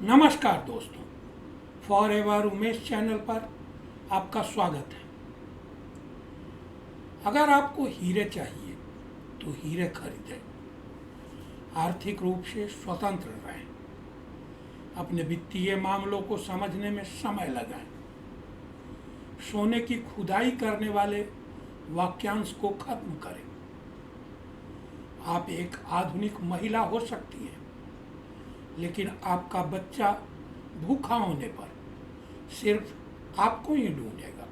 नमस्कार दोस्तों, forever Umesh channel पर आपका स्वागत है। अगर आपको हीरे चाहिए तो हीरे खरीदें, आर्थिक रूप से स्वतंत्र रहें, अपने वित्तीय मामलों को समझने में समय लगाएं, सोने की खुदाई करने वाले वाक्यांश को खत्म करें। आप एक आधुनिक महिला हो सकती हैं, लेकिन आपका बच्चा भूखा होने पर सिर्फ आपको ही ढूंढेगा।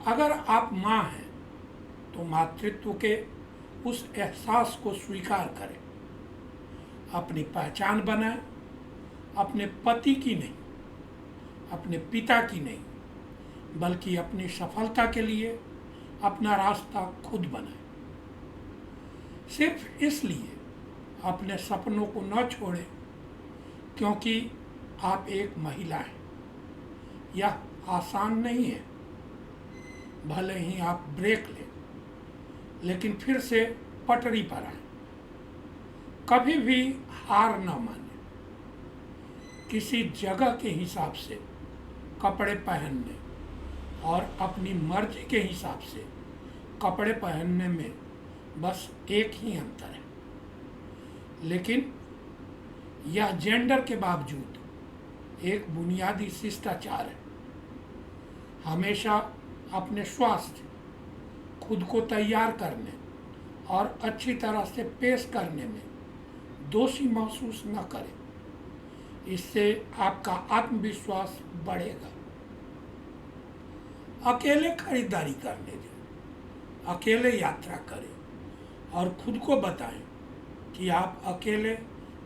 अगर आप माँ हैं तो मातृत्व के उस एहसास को स्वीकार करें, अपनी पहचान बनाएं, अपने पति की नहीं, अपने पिता की नहीं, बल्कि अपनी सफलता के लिए अपना रास्ता खुद बनाएं। सिर्फ इसलिए अपने सपनों को न छोड़ें क्योंकि आप एक महिला हैं। यह आसान नहीं है। भले ही आप ब्रेक लें, लेकिन फिर से पटरी पर आएं। कभी भी हार न मानें। किसी जगह के हिसाब से कपड़े पहनने और अपनी मर्जी के हिसाब से कपड़े पहनने में बस एक ही अंतर है, लेकिन यह जेंडर के बावजूद एक बुनियादी शिष्टाचार है। हमेशा अपने स्वास्थ्य, खुद को तैयार करने और अच्छी तरह से पेश करने में दोषी महसूस न करें। इससे आपका आत्मविश्वास बढ़ेगा। अकेले खरीदारी करने दें, अकेले यात्रा करें और खुद को बताएं कि आप अकेले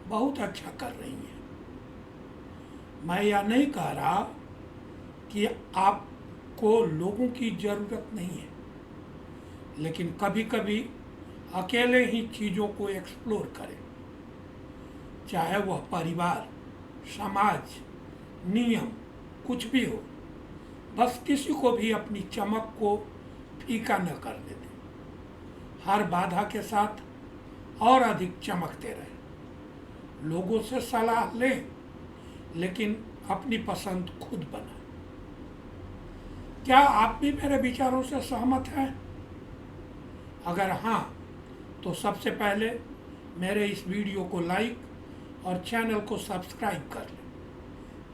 बहुत अच्छा कर रही हैं। मैं यह नहीं कह रहा कि आपको लोगों की ज़रूरत नहीं है, लेकिन कभी कभी अकेले ही चीज़ों को एक्सप्लोर करें, चाहे वह परिवार, समाज, नियम कुछ भी हो। बस किसी को भी अपनी चमक को फीका न करने दें। हर बाधा के साथ और अधिक चमकते रहें। लोगों से सलाह लें, लेकिन अपनी पसंद खुद बनाएं। क्या आप भी मेरे विचारों से सहमत हैं? अगर हाँ, तो सबसे पहले मेरे इस वीडियो को लाइक और चैनल को सब्सक्राइब कर लें,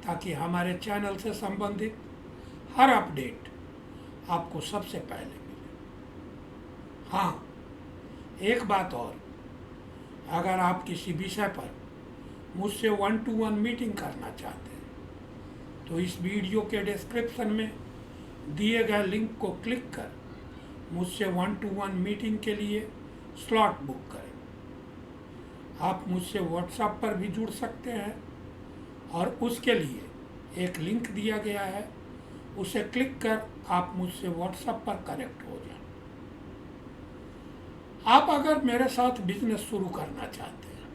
ताकि हमारे चैनल से संबंधित हर अपडेट आपको सबसे पहले मिले। हाँ, एक बात और, अगर आप किसी विषय पर मुझसे 1-to-1 मीटिंग करना चाहते हैं तो इस वीडियो के डिस्क्रिप्शन में दिए गए लिंक को क्लिक कर मुझसे 1-to-1 मीटिंग के लिए स्लॉट बुक करें। आप मुझसे व्हाट्सएप पर भी जुड़ सकते हैं और उसके लिए एक लिंक दिया गया है, उसे क्लिक कर आप मुझसे व्हाट्सएप पर कनेक्ट हो जाएं। आप अगर मेरे साथ बिजनेस शुरू करना चाहते हैं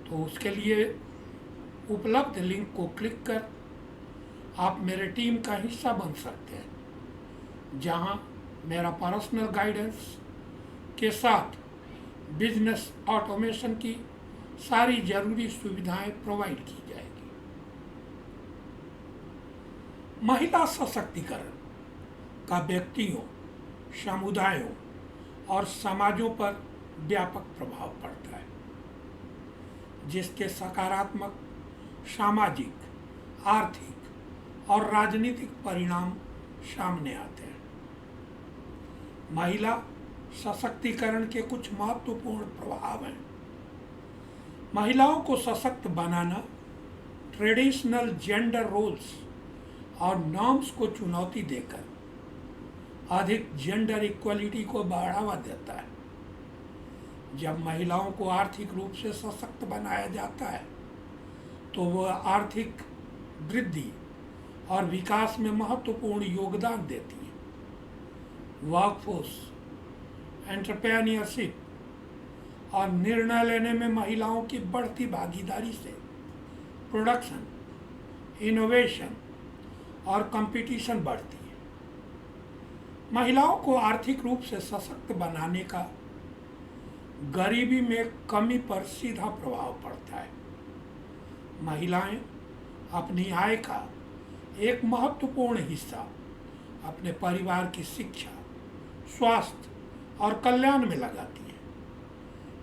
तो उसके लिए उपलब्ध लिंक को क्लिक कर आप मेरे टीम का हिस्सा बन सकते हैं, जहां मेरा पर्सनल गाइडेंस के साथ बिजनेस ऑटोमेशन की सारी जरूरी सुविधाएं प्रोवाइड की जाएगी। महिला सशक्तिकरण का व्यक्तियों, समुदायों और समाजों पर व्यापक प्रभाव पड़ता है, जिसके सकारात्मक सामाजिक, आर्थिक और राजनीतिक परिणाम सामने आते हैं। महिला सशक्तिकरण के कुछ महत्वपूर्ण प्रभाव हैं। महिलाओं को सशक्त बनाना ट्रेडिशनल जेंडर रोल्स और नॉर्म्स को चुनौती देकर अधिक जेंडर इक्वलिटी को बढ़ावा देता है। जब महिलाओं को आर्थिक रूप से सशक्त बनाया जाता है तो वह आर्थिक वृद्धि और विकास में महत्वपूर्ण योगदान देती है। वर्कफोर्स, एंटरप्रेन्योरशिप और निर्णय लेने में महिलाओं की बढ़ती भागीदारी से प्रोडक्शन, इनोवेशन और कंपटीशन बढ़ती है। महिलाओं को आर्थिक रूप से सशक्त बनाने का गरीबी में कमी पर सीधा प्रभाव पड़ता है। महिलाएं अपनी आय का एक महत्वपूर्ण हिस्सा अपने परिवार की शिक्षा, स्वास्थ्य और कल्याण में लगाती हैं,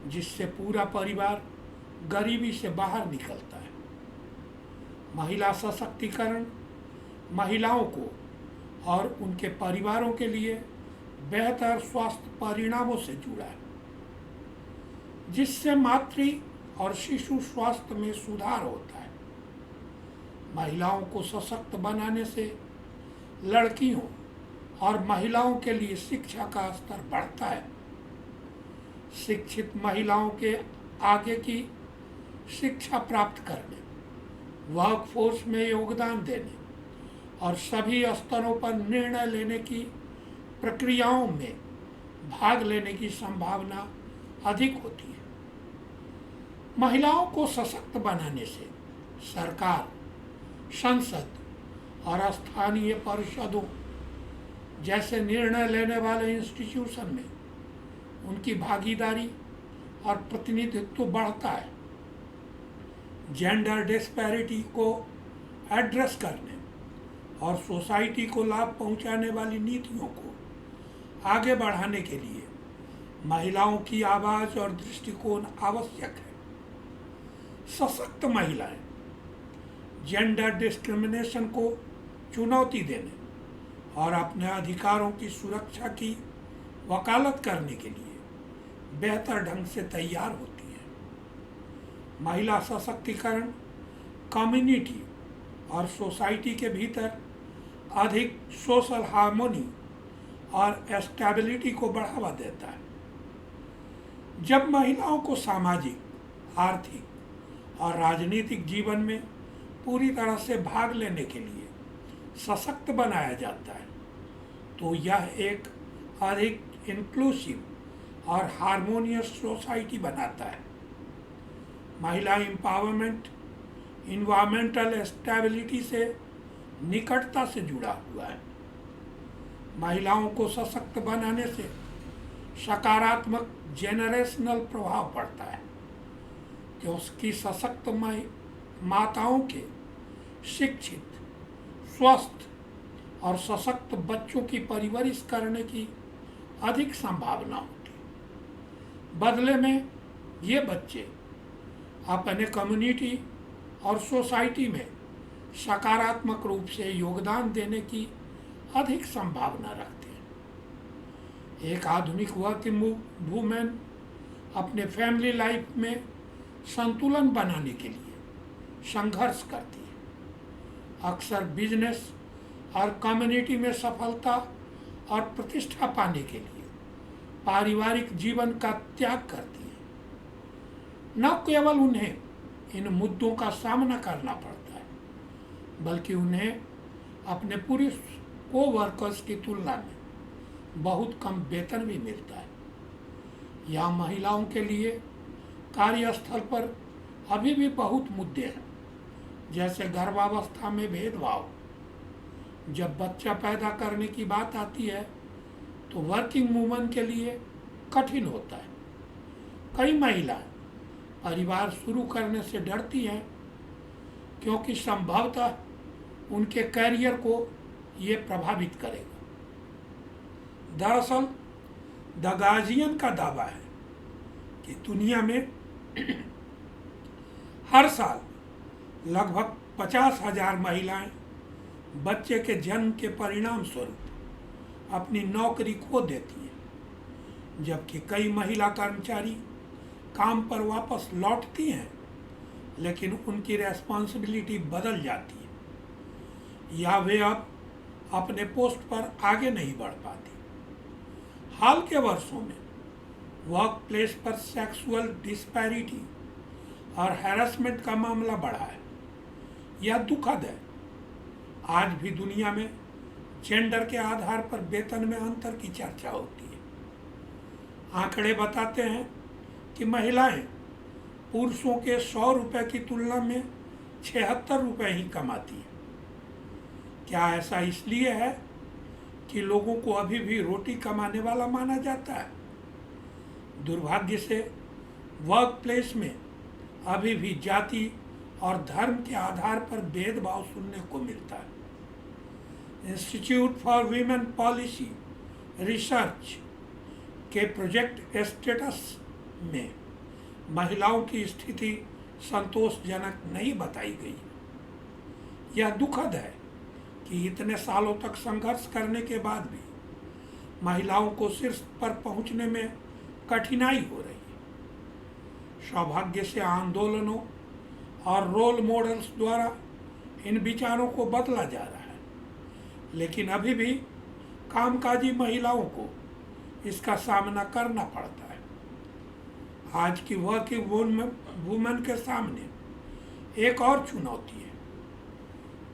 जिससे पूरा परिवार गरीबी से बाहर निकलता है। महिला सशक्तिकरण महिलाओं को और उनके परिवारों के लिए बेहतर स्वास्थ्य परिणामों से जुड़ा है, जिससे मातृ और शिशु स्वास्थ्य में सुधार होता है। महिलाओं को सशक्त बनाने से लड़कियों और महिलाओं के लिए शिक्षा का स्तर बढ़ता है। शिक्षित महिलाओं के आगे की शिक्षा प्राप्त करने, वर्कफोर्स में योगदान देने और सभी स्तरों पर निर्णय लेने की प्रक्रियाओं में भाग लेने की संभावना अधिक होती है। महिलाओं को सशक्त बनाने से सरकार, संसद और स्थानीय परिषदों जैसे निर्णय लेने वाले इंस्टीट्यूशन में उनकी भागीदारी और प्रतिनिधित्व बढ़ता है। जेंडर डिस्पैरिटी को एड्रेस करने और सोसाइटी को लाभ पहुंचाने वाली नीतियों को आगे बढ़ाने के लिए महिलाओं की आवाज़ और दृष्टिकोण आवश्यक है। सशक्त महिलाएं जेंडर डिस्क्रिमिनेशन को चुनौती देने और अपने अधिकारों की सुरक्षा की वकालत करने के लिए बेहतर ढंग से तैयार होती है। महिला सशक्तिकरण कम्युनिटी और सोसाइटी के भीतर अधिक सोशल हार्मोनी और स्टेबिलिटी को बढ़ावा देता है। जब महिलाओं को सामाजिक, आर्थिक और राजनीतिक जीवन में पूरी तरह से भाग लेने के लिए सशक्त बनाया जाता है, तो यह एक अधिक इंक्लूसिव और हार्मोनियस सोसाइटी बनाता है। महिला एम्पावरमेंट इन्वायरमेंटल स्टेबिलिटी से निकटता से जुड़ा हुआ है। महिलाओं को सशक्त बनाने से सकारात्मक जेनरेशनल प्रभाव पड़ता है कि उसकी सशक्त माताओं के शिक्षित, स्वस्थ और सशक्त बच्चों की परवरिश करने की अधिक संभावना होती है। बदले में ये बच्चे अपने कम्युनिटी और सोसाइटी में सकारात्मक रूप से योगदान देने की अधिक संभावना रखते हैं। एक आधुनिक वर्किंग वूमेन अपने फैमिली लाइफ में संतुलन बनाने के लिए संघर्ष करती है। अक्सर बिजनेस और कम्युनिटी में सफलता और प्रतिष्ठा पाने के लिए पारिवारिक जीवन का त्याग करती है। न केवल उन्हें इन मुद्दों का सामना करना पड़ता है, बल्कि उन्हें अपने पुरुष को-वर्कर्स की तुलना में बहुत कम वेतन भी मिलता है। यह महिलाओं के लिए कार्यस्थल पर अभी भी बहुत मुद्दे हैं, जैसे गर्भावस्था में भेदभाव। जब बच्चा पैदा करने की बात आती है तो वर्किंग वूमन के लिए कठिन होता है। कई महिलाएं परिवार शुरू करने से डरती हैं क्योंकि संभवतः उनके कैरियर को ये प्रभावित करेगा। दरअसल द गार्जियन का दावा है कि दुनिया में हर साल लगभग 50,000 महिलाएं बच्चे के जन्म के परिणाम स्वरूप अपनी नौकरी खो देती हैं, जबकि कई महिला कर्मचारी काम पर वापस लौटती हैं, लेकिन उनकी रेस्पॉन्सिबिलिटी बदल जाती है या वे अब अपने पोस्ट पर आगे नहीं बढ़ पाती। हाल के वर्षों में वर्क प्लेस पर सेक्सुअल डिस्पैरिटी और हैरेसमेंट का मामला बढ़ा है। यह दुखद है। आज भी दुनिया में जेंडर के आधार पर वेतन में अंतर की चर्चा होती है। आंकड़े बताते हैं कि महिलाएं पुरुषों के 100 रुपये की तुलना में 76 रुपये ही कमाती हैं। क्या ऐसा इसलिए है कि लोगों को अभी भी रोटी कमाने वाला माना जाता है? दुर्भाग्य से वर्क प्लेस में अभी भी जाति और धर्म के आधार पर भेदभाव सुनने को मिलता है। Institute for women policy research के प्रोजेक्ट स्टेटस में महिलाओं की स्थिति संतोषजनक नहीं बताई गई। यह दुखद है कि इतने सालों तक संघर्ष करने के बाद भी महिलाओं को शीर्ष पर पहुंचने में कठिनाई हो रही है। सौभाग्य से आंदोलनों और रोल मॉडल्स द्वारा इन विचारों को बदला जा रहा है, लेकिन अभी भी कामकाजी महिलाओं को इसका सामना करना पड़ता है। आज की वर्किंग वुमेन के सामने एक और चुनौती है,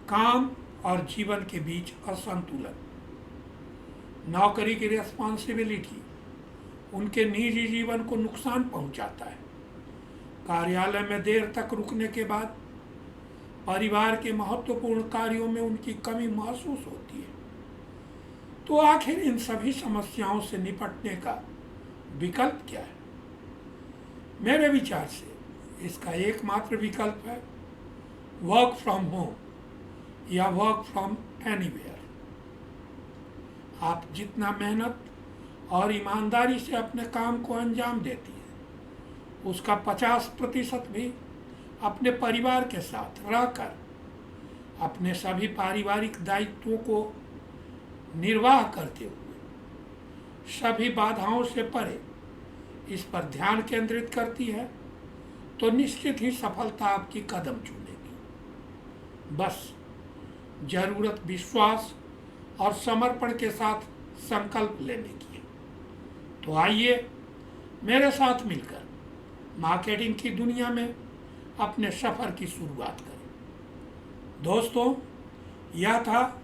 काम और जीवन के बीच असंतुलन। नौकरी की रिस्पॉन्सिबिलिटी उनके निजी जीवन को नुकसान पहुंचाता है। कार्यालय में देर तक रुकने के बाद परिवार के महत्वपूर्ण कार्यों में उनकी कमी महसूस होती है। तो आखिर इन सभी समस्याओं से निपटने का विकल्प क्या है? मेरे विचार से इसका एकमात्र विकल्प है वर्क फ्रॉम होम या वर्क फ्रॉम एनीवेयर। आप जितना मेहनत और ईमानदारी से अपने काम को अंजाम देती है, उसका 50% भी अपने परिवार के साथ रहकर अपने सभी पारिवारिक दायित्वों को निर्वाह करते हुए सभी बाधाओं से परे इस पर ध्यान केंद्रित करती है, तो निश्चित ही सफलता आपकी कदम चूमेगी। बस जरूरत विश्वास और समर्पण के साथ संकल्प लेने की है। तो आइए मेरे साथ मिलकर मार्केटिंग की दुनिया में अपने सफ़र की शुरुआत करें। दोस्तों, यह था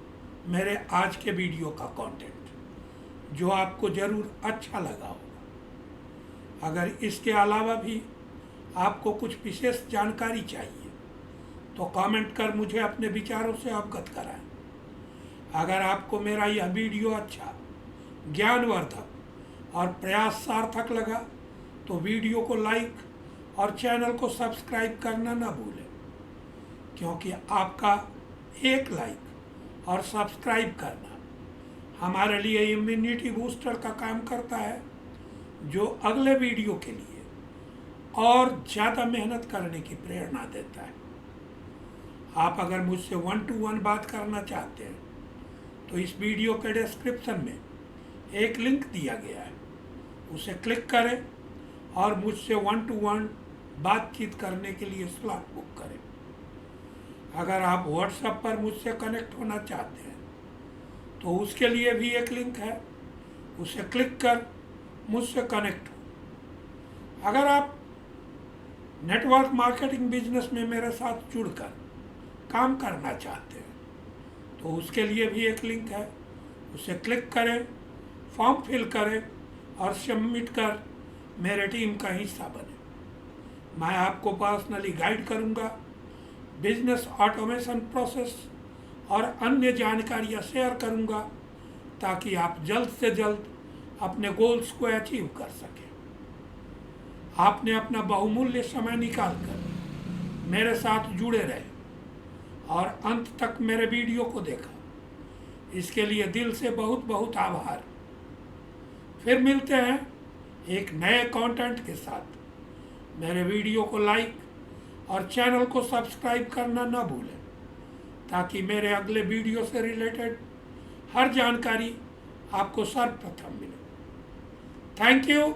मेरे आज के वीडियो का कंटेंट, जो आपको ज़रूर अच्छा लगा होगा। अगर इसके अलावा भी आपको कुछ विशेष जानकारी चाहिए तो कमेंट कर मुझे अपने विचारों से अवगत कराएं। अगर आपको मेरा यह वीडियो अच्छा, ज्ञानवर्धक और प्रयास सार्थक लगा तो वीडियो को लाइक और चैनल को सब्सक्राइब करना न भूलें, क्योंकि आपका एक लाइक और सब्सक्राइब करना हमारे लिए इम्यूनिटी बूस्टर का काम करता है, जो अगले वीडियो के लिए और ज़्यादा मेहनत करने की प्रेरणा देता है। आप अगर मुझसे 1-to-1 बात करना चाहते हैं तो इस वीडियो के डिस्क्रिप्शन में एक लिंक दिया गया है, उसे क्लिक करें और मुझसे 1-to-1 बातचीत करने के लिए स्लॉट बुक करें। अगर आप व्हाट्सएप पर मुझसे कनेक्ट होना चाहते हैं तो उसके लिए भी एक लिंक है, उसे क्लिक कर मुझसे कनेक्ट हो। अगर आप नेटवर्क मार्केटिंग बिजनेस में मेरे साथ जुड़कर काम करना चाहते हैं तो उसके लिए भी एक लिंक है, उसे क्लिक करें, फॉर्म फिल करें और सबमिट कर मेरे टीम का हिस्सा बने। मैं आपको पर्सनली गाइड करूंगा, बिजनेस ऑटोमेशन प्रोसेस और अन्य जानकारियां शेयर करूंगा, ताकि आप जल्द से जल्द अपने गोल्स को अचीव कर सकें। आपने अपना बहुमूल्य समय निकालकर मेरे साथ जुड़े रहे और अंत तक मेरे वीडियो को देखा, इसके लिए दिल से बहुत बहुत आभार। फिर मिलते हैं एक नए कंटेंट के साथ। मेरे वीडियो को लाइक और चैनल को सब्सक्राइब करना न भूलें, ताकि मेरे अगले वीडियो से रिलेटेड हर जानकारी आपको सर्वप्रथम मिले। Thank you.